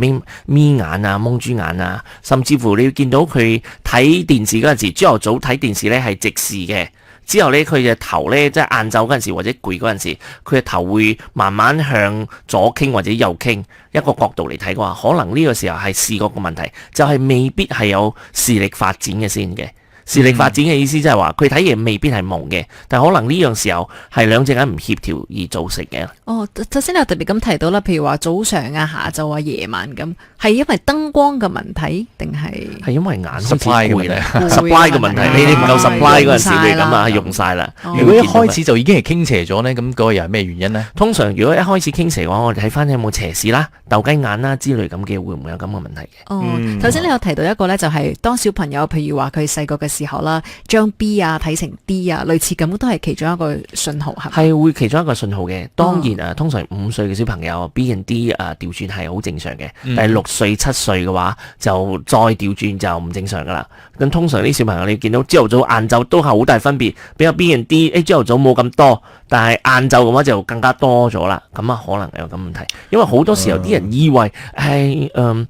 眯眼啊、蒙豬眼啊，甚至乎你要見到佢睇電視嗰陣時，朝頭早睇電視咧係直視嘅。之後咧，佢嘅頭咧，即係晏晝嗰陣時或者攰嗰陣時，佢嘅頭會慢慢向左傾或者右傾一個角度嚟睇嘅話，可能呢個時候係視覺嘅問題，就係未必係有視力發展嘅先嘅。視力發展嘅意思即係話佢睇嘢未必係蒙嘅，但可能呢樣時候係兩隻眼唔協調而造成嘅。哦，頭先你有特別咁提到啦，譬如話早上啊、下晝啊、夜晚咁，係因為燈光嘅問題定係因為眼 supply 嘅問題？supply 嘅問題，你哋唔夠 supply 嗰陣時會咁啊，用晒啦。如果一開始就已經係傾斜咗呢，咁嗰個又係咩原因呢？通常如果一開始傾斜嘅話，我哋睇翻有冇斜視啦、鬥雞眼啦之類咁嘅，會唔會有咁嘅問題嘅？哦，頭先你有提到一個咧，就係當小朋友譬如話佢細個嘅時候啦，將 B 啊睇成 D 啊，類似咁都係其中一個信號係咪？係會其中一個信號嘅。當然通常5歲嘅小朋友 B and D 調轉係好正常嘅，但係6歲7歲嘅話就再調轉就唔正常噶啦。咁通常啲小朋友你見到朝頭早晏晝都係好大分別，比較 B and D 朝頭早冇咁多，但係晏晝嘅話就更加多咗啦。咁可能有咁問題，因為好多時候啲人以為係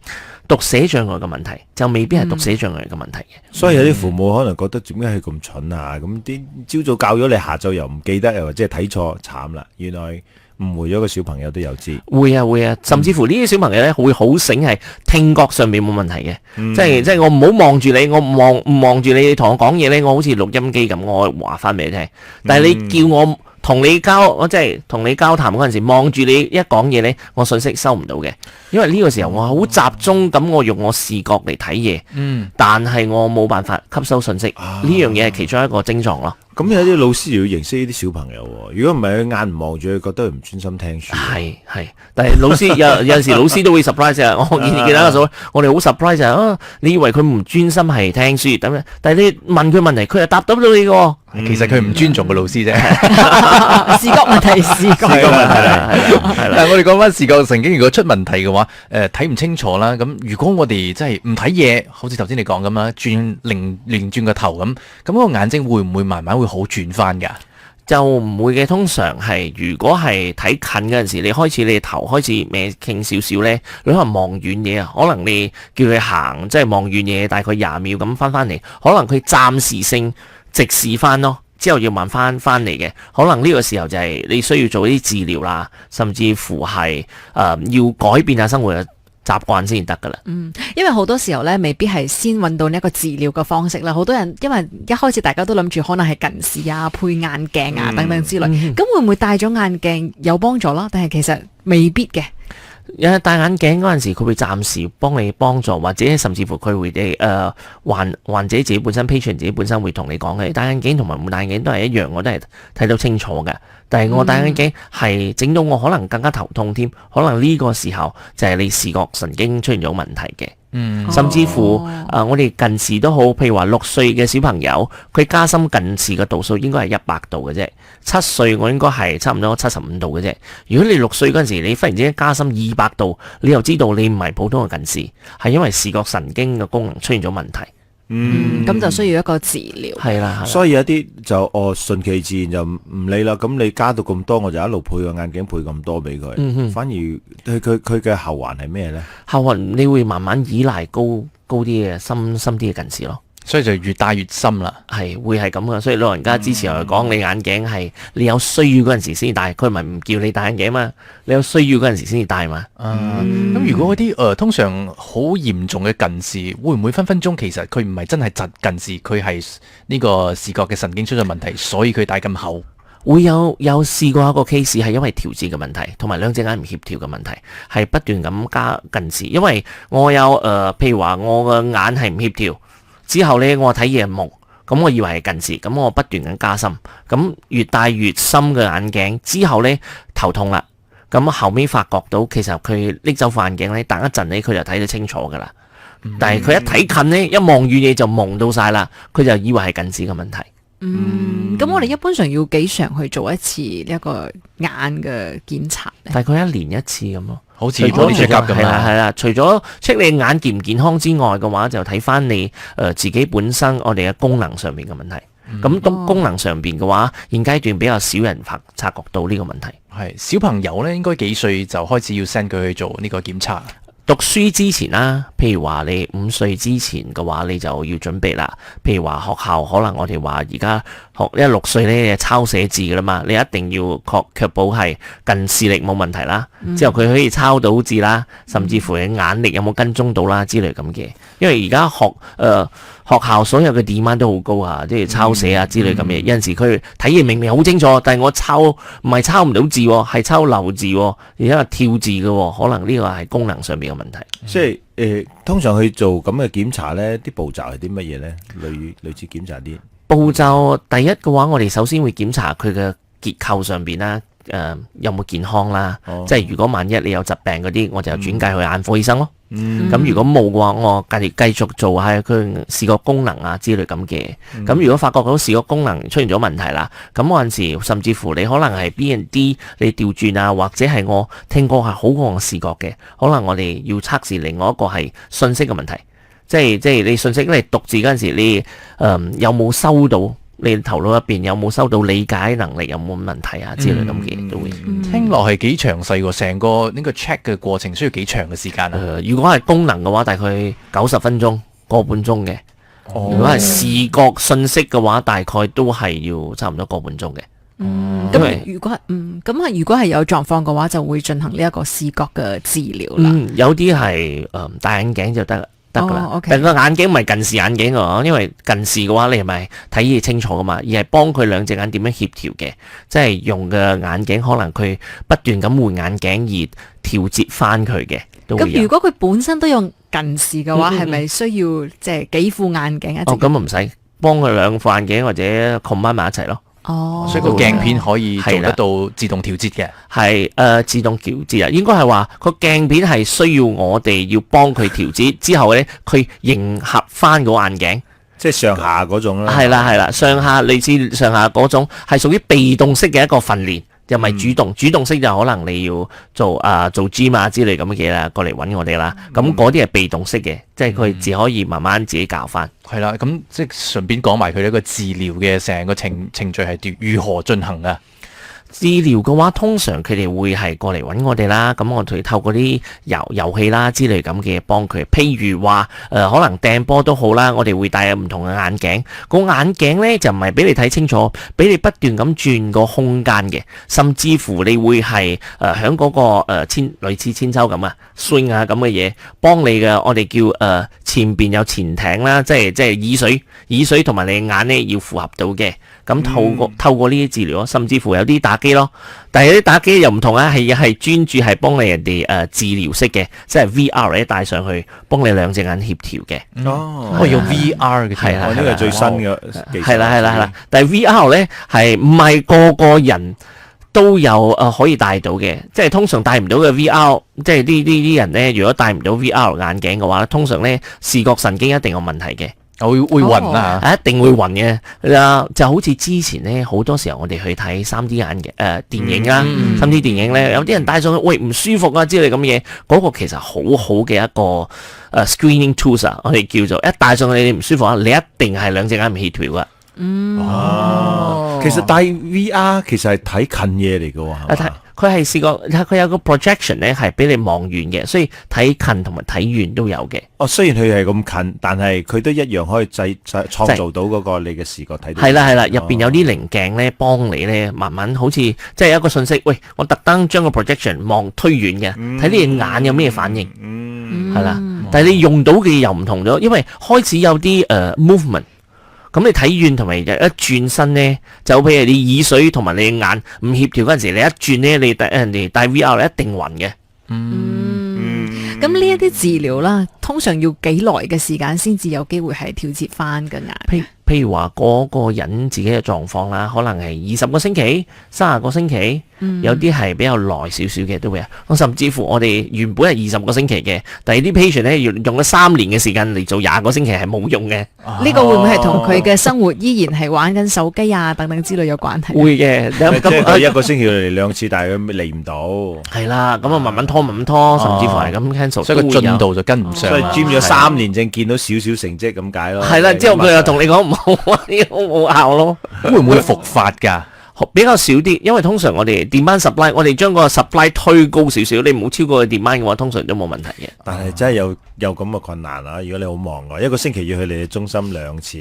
讀寫障礙嘅問題，就未必係讀寫障礙嘅問題嘅。所以有啲父母可能覺得點解佢咁蠢啊？咁啲朝早教咗你，下晝又唔記得，又或者係睇錯，慘啦！原來誤會咗個小朋友都有知。會啊，甚至乎呢啲小朋友咧會好醒，係聽覺上面冇問題嘅。即係我唔好望住你，我望住你同我講嘢咧，我好似錄音機咁，我話翻俾你聽。但係你叫我同你即係同你交談嗰陣時，望住你一講嘢咧，我信息收唔到嘅，因為呢個時候我好集中咁，我用我視覺嚟睇嘢，但係我冇辦法吸收信息，呢樣嘢係其中一個症狀咯。咁有啲老師要認識呢啲小朋友喎，如果唔係佢眼唔望住佢，覺得佢唔專心聽書。係，但係老師有陣時老師都會 surprise 啊！我記得我哋好 surprise 啊！你以為佢唔專心係聽書，但係你問佢問題，佢又答到你嘅。其實佢唔尊重個老師啫。視覺問題，視覺問題係啦。但係我哋講翻視覺神經，如果出問題嘅話，睇唔清楚啦。咁如果我哋真係唔睇嘢，好似頭先你講咁啦，轉個頭咁，嗰個眼睛會唔會慢慢會好轉翻㗎？就唔會嘅，通常係如果係睇近嗰陣時，你頭開始歪傾少少咧，你可能望遠嘢啊，可能你叫佢行，即係望遠嘢大概20秒咁翻嚟，可能佢暫時性直視翻咯，之後要慢翻嚟嘅，可能呢個時候就係你需要做啲治療啦，甚至乎係要改變下生活嘅習慣先得噶啦。因為好多時候咧，未必係先揾到呢一個治療嘅方式啦。好多人因為一開始大家都諗住可能係近視啊、配眼鏡啊等等之類，咁會唔會戴咗眼鏡有幫助啦？但係其實未必嘅。戴眼鏡嗰陣時，佢會暫時幫助，或者甚至乎佢會患者自己本身 patient 自己本身會同你講嘅，戴眼鏡同埋唔戴眼鏡都係一樣，我都係睇到清楚嘅。但係我戴眼鏡係整到我可能更加頭痛添，可能呢個時候就係你視覺神經出現咗問題嘅。甚至乎我哋近視都好，譬如話6歲嘅小朋友，佢加深近視嘅度數應該係100度嘅啫。7歲我應該係差唔多75度嘅啫。如果你6歲嗰陣時，你忽然之間加深200度，你又知道你唔係普通嘅近視，係因為視覺神經嘅功能出現咗問題。咁就需要一個治療。係啦，所以有啲就順其自然就唔理啦。咁你加到咁多，我就一路配個眼鏡配咁多俾佢。反而佢嘅後患係咩咧？後患你會慢慢依賴高啲嘅深啲嘅近視咯。所以就越戴越深啦，係會係咁噶。所以老人家之前嚟講，你眼鏡係你有需要嗰陣時先戴，佢唔係唔叫你戴眼鏡嘛。你有需要嗰陣時先至戴嘛。咁如果嗰啲通常好嚴重嘅近視，會唔會分分鐘其實佢唔係真係疾近視，佢係呢個視覺嘅神經出咗問題，所以佢戴咁厚？會有試過一個 case 係因為調節嘅問題，同埋兩隻眼唔協調嘅問題，係不斷咁加近視。因為我有譬如話我個眼係唔協調。之後呢，我睇嘢蒙，咁我以為係近視，咁我不斷咁加深，咁越戴越深嘅眼鏡，之後呢，頭痛啦，咁後尾發覺到其實佢拎走副眼鏡呢，等一陣呢，佢就睇得清楚噶啦，但係佢一睇近呢，一望遠嘢就蒙到晒啦，佢就以為係近視嘅問題。咁我哋一般上要幾常去做一次呢一個眼嘅檢查呢？大概1年1次咁咯。好似做啲 check up 咁啦，係啦，除咗 check 你眼健唔健康之外嘅話，就睇翻你自己本身我哋嘅功能上面嘅問題。咁功能上邊嘅話，現階段比較少人察覺到呢個問題。係小朋友咧，應該幾歲就開始要 send 佢去做呢個檢查？讀書之前啦，譬如話你5歲之前嘅話，你就要準備啦。譬如話學校可能我哋話而家6歲咧抄寫字噶啦嘛，你一定要確保係近視力冇問題啦。之後佢可以抄到字啦，甚至乎你眼力有冇跟蹤到啦之類咁嘅。因為而家學校所有嘅 demand 都好高啊，即係抄寫啊之類咁嘅。有陣時佢睇嘢明明好清楚，但係我唔係抄唔到字，係抄漏字，而家係跳字嘅，可能呢個係功能上面嘅問題。即係通常去做咁嘅檢查咧，啲步驟係啲乜嘢咧？類似檢查啲步驟，第一嘅話，我哋首先會檢查佢嘅結構上邊啦。有冇健康啦。哦即係如果萬一你有疾病嗰啲，我就轉介去眼科醫生咯。嗯咁如果冇嘅話，我繼續做下佢視覺功能啊之類咁嘅。咁如果發覺到視覺功能出現咗問題啦，咁嗰陣時甚至乎你可能係 B&D 你調轉啊，或者係我聽過係好過我視覺嘅，可能我哋要測試另外一個係信息嘅問題。即係你信息你讀字嗰陣時，你有冇收到？你頭腦入邊有冇收到理解能力有冇問題啊之類咁嘅都會。聽落係幾詳細喎，成個呢個 check 嘅過程需要幾長嘅時間啊？如果係功能嘅話，大概90分鐘，個半鐘嘅。哦如果係視覺信息嘅話，大概都係要差唔多個半鐘嘅。因為咁如果係有狀況嘅話，就會進行呢一個視覺嘅治療啦。有啲係戴眼鏡就得噶啦。OK 但個眼鏡唔係近視眼鏡喎，因為近視嘅話，你係咪睇嘢清楚噶嘛？而係幫佢兩隻眼點樣協調嘅，即係用嘅眼鏡可能佢不斷咁換眼鏡而調節翻佢嘅，都會有。咁如果佢本身都有近視嘅話，係咪需要即係幾副眼鏡一直？咁唔使幫佢兩副眼鏡或者 combine 埋一齊咯。哦，所以個鏡片可以做得到自動調節嘅。係自動調節啊，應該係話個鏡片係需要我哋要幫佢調節之後咧，佢迎合翻個眼鏡。即係上下嗰種啦。係啦，上下類似上下嗰種係屬於被動式嘅一個訓練，又唔係主動。主動式就可能你要做gym 啊之類咁嘅嘢啦，過嚟揾我哋啦。咁嗰啲係被動式嘅，即係佢只可以慢慢自己教翻。係啦，咁即係順便講埋佢呢個治療嘅成個程序係如何進行啊？治療嘅話，通常佢哋會係過嚟揾我哋啦，咁我哋透過啲遊戲啦之類咁嘅幫佢。譬如話可能掟波都好啦，我哋會帶有唔同嘅眼鏡。個眼鏡呢就唔係俾你睇清楚，俾你不斷咁轉個空間嘅，甚至乎你會係響嗰個類似千秋咁啊 swing 啊咁嘅嘢，幫你嘅。我哋叫前邊有前艇啦，即係耳水同埋你眼呢要符合到嘅。咁透過呢啲治療，甚至乎有啲打機咯，但係有啲打機又唔同啊，係專注係幫你人哋治療式嘅，即係 VR 咧帶上去，幫你兩隻眼協調嘅。可以用 VR 嘅，係啦，呢個係最新嘅技術。係啦，但係 VR 咧係唔係個個人都有可以戴到嘅，即係通常戴唔到嘅 VR，即係啲人咧，如果戴唔到 VR 眼鏡嘅話，通常咧視覺神經一定有問題嘅。會暈啊！一定會暈嘅。就好似之前咧，好多時候我哋去睇 3D 眼嘅電影啦，3D 電影咧，有啲人戴上去，喂唔舒服啊之類咁嘢，嗰個其實好好嘅一個screening tools 啊，我哋叫做一戴上去你唔舒服啊，你一定係兩隻眼唔協調噶。其實戴 VR 其實係睇近嘢嚟嘅喎，係嘛？佢係試過，佢有個 projection 咧，係俾你望遠嘅，所以睇近同埋睇遠都有嘅。雖然佢係咁近，但係佢都一樣可以創造到嗰個你嘅視覺睇到。係啦，入邊有啲棱鏡咧，幫你咧慢慢好似即係有一個信息，喂，我特登將個 projection 望推遠嘅，睇你眼有咩反應。係啦，但係你用到嘅又唔同咗，因為開始有啲movement。咁你睇遠同埋一轉身咧，就譬如你耳水同埋你眼唔協調嗰陣時，你一轉咧，你人哋戴 VR 一定暈嘅。咁呢一啲治療啦，通常要幾耐嘅時間先至有機會係調節翻嘅眼？譬如話嗰個人自己嘅狀況啦，可能係20個星期、30個星期，有啲係比較耐少少嘅都會啊。甚至乎我哋原本係20個星期嘅，但係啲 patient 咧用咗3年嘅時間嚟做20個星期係冇用嘅。呢個會唔會係同佢嘅生活依然係玩緊手機啊等等之類有關係？會嘅，即係佢一個星期嚟2次，但係佢嚟唔到。係啦，咁啊慢慢拖，甚至乎係咁 cancel，所以個進度就跟唔上。所以 gym 咗3年正見到少少成績咁解咯。係啦，之後佢又同你講唔好啊，呢個冇效咯。會唔會復發㗎？比較少啲，因為通常我哋 demand supply，我哋將個 supply 推高少少，你唔好超過個 demand 嘅話，通常都冇問題嘅。但係真係有咁嘅困難啊！如果你好忙嘅，一個星期要去你哋中心2次，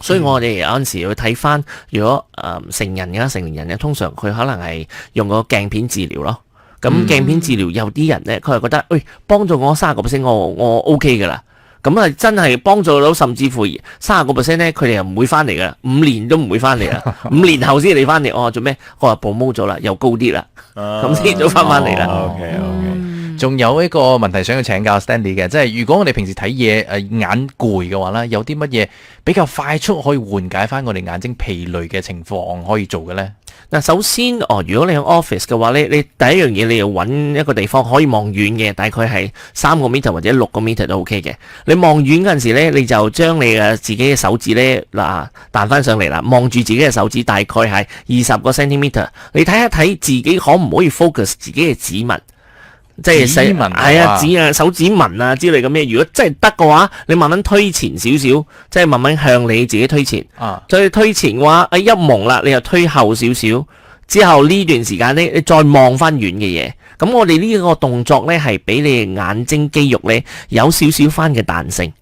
所以我哋有陣時要睇翻，如果成年人嘅，通常佢可能係用個鏡片治療咯。咁鏡片治療有啲人咧，佢係覺得，喂，幫助我30%，我 OK 噶啦。咁啊，真係幫助到，甚至乎30%咧，佢哋又唔會翻嚟噶，5年都唔會翻嚟啦。5年後先嚟翻嚟，做咩？我話 promote 咗啦，又高啲啦，咁先都翻嚟啦。OK。仲有一個問題想要請教 Stanley 嘅，即係如果我哋平時睇嘢眼攰嘅話咧，有啲乜嘢比較快速可以緩解翻我哋眼睛疲累嘅情況可以做嘅咧？嗱，首先如果你喺 office 嘅話咧，你第一樣嘢你要揾一個地方可以望遠嘅，大概係3個 meter 或者6個 meter 都 OK 嘅。你望遠嗰陣時咧，你就將你嘅自己嘅手指咧彈翻上嚟啦，望住自己嘅手指大概係20個 centimeter， 你睇一睇自己可唔可以 focus 自己嘅指紋。即係指紋係啊，手指紋啊之類咁嘅。如果真係得嘅話，你慢慢推前少少，即係慢慢向你自己推前。再推前嘅話，一蒙啦，你又推後少少。之後呢段時間咧，你再望翻遠嘅嘢。咁我哋呢個動作咧，係俾你眼睛肌肉咧有少少翻嘅彈性。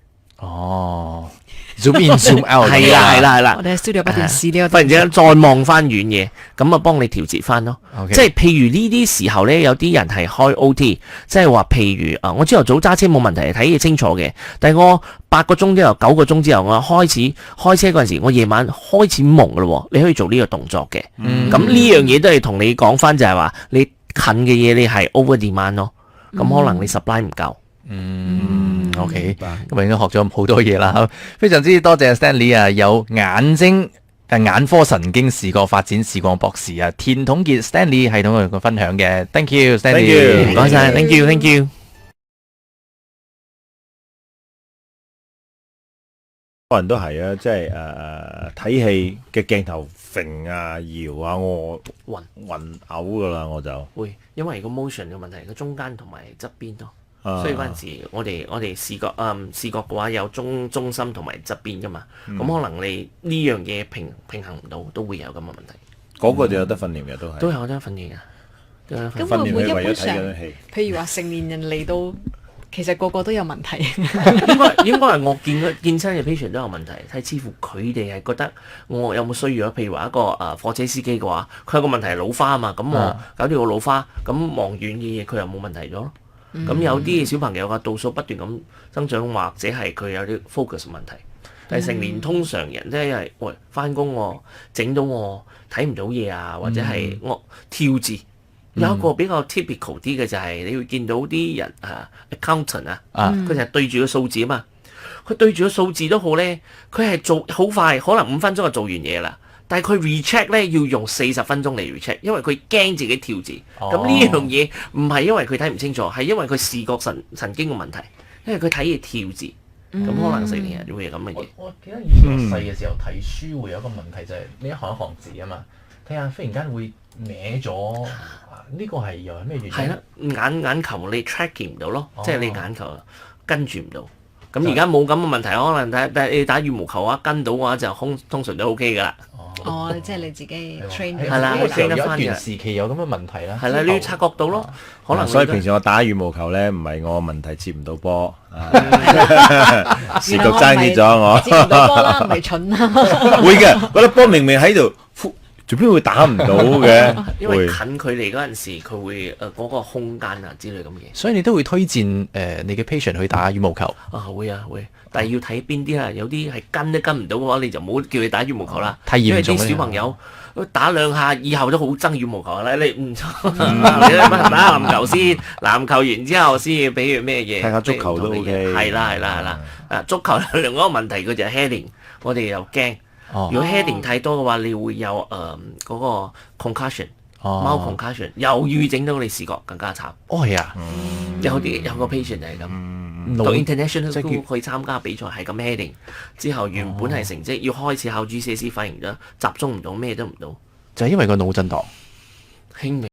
zoom in zoom out 係啦。我哋喺 studio 不斷試呢個動作，忽然之間再望翻遠嘢，咁啊幫你調節翻咯。即係譬如呢啲時候咧，有啲人係開 OT，即係話譬如我朝頭早揸車冇問題，睇嘢清楚嘅，但係我8個鐘之後、9個鐘之後，我開始開車嗰陣時，我夜晚開始蒙噶咯，你可以做呢個動作嘅。咁呢樣嘢都係同你講翻，就係話你近嘅嘢你係 over demand 咯，咁可能你 supply 唔夠。OK，咁應該學咗好多嘢啦，非常之多謝 Stanley 啊，有眼科神經視覺發展視光博士啊，田統傑 Stanley 係同我哋分享嘅 ，thank you Stanley，唔該晒 ，thank you。個人都係啊，即係睇戲嘅鏡頭揈啊搖啊，我暈嘔噶啦，我就會因為個 motion 嘅問題，個中間同埋側邊咯。所以嗰陣時，我哋視覺嘅話有中心同埋側邊噶嘛，咁可能你呢樣嘢平衡唔到，都會有咁嘅問題。嗰個就有得訓練嘅，都係有得訓練嘅。咁會唔會一般上，訓練係為咗睇嗰啲戲譬如話成年人嚟到，其實個個都有問題。應該係我見親嘅 patient 都有問題，睇似乎佢哋係覺得我有冇需要啊？譬如話一個貨車司機嘅話，佢有個問題係老花啊嘛，咁我搞掂個老花，咁望遠嘅嘢佢又冇問題咗咯。咁有啲小朋友嘅度數不斷咁增長，或者係佢有啲 focus 問題。但係成年通常人即係喂翻工我整到我睇唔到嘢啊，或者係我跳字。有一個比較 typical 啲嘅就係你會見到啲人accountant 佢就係對住個數字啊嘛。佢對住個數字都好咧，佢係做好快，可能5分鐘就做完嘢啦。但係佢 recheck 咧要用40分鐘嚟 recheck， 因為佢驚自己跳字。咁呢樣嘢唔係因為佢睇唔清楚，係因為佢視覺神經嘅問題，因為佢睇嘢跳字。咁可能成年人會係咁嘅嘢。我記得以前細嘅時候睇書會有一個問題，就係你一行一行字啊嘛，睇下忽然間會歪咗，呢個係又係咩原因？係啦，眼球你 tracking 唔到咯，即係你眼球跟住唔到。咁而家冇咁嘅問題，可能你打羽毛球啊跟到嘅話就通常都 OK 噶啦。即係你自己 train 係啦，我聽得翻嘅。有一段時期有咁嘅問題啦。係啦，你要察覺到咯。可能所以平時我打羽毛球咧，唔係我問題接唔到波，視覺爭啲咗我。接唔到波啦，唔係蠢啦。會嘅，嗰粒波明明喺度，做邊會打唔到嘅？因為近距離嗰陣時，佢會嗰個空間啊之類咁嘅嘢。所以你都會推薦你嘅 patient 去打羽毛球。會，但係要睇邊啲啦。有啲係跟都跟唔到嘅話，你就唔好叫佢打羽毛球啦。太嚴重。因為啲小朋友打2下，以後都好憎羽毛球啦。你唔你打籃球先，籃球完之後先，比如咩嘢？睇下足球都 OK。係啦。足球有另外一個問題，佢就係 heading， 我哋又驚。如果 heading 太多嘅話，你會有嗰個 concussion， 貓 concussion， 又要整到你視覺更加慘。係啊，有個 patient 就係咁，讀 international school 去參加比賽係咁 heading， 之後原本係成績要開始考 GCSE 反應咗，集中唔到，咩都唔到，就係因為個腦震盪。輕微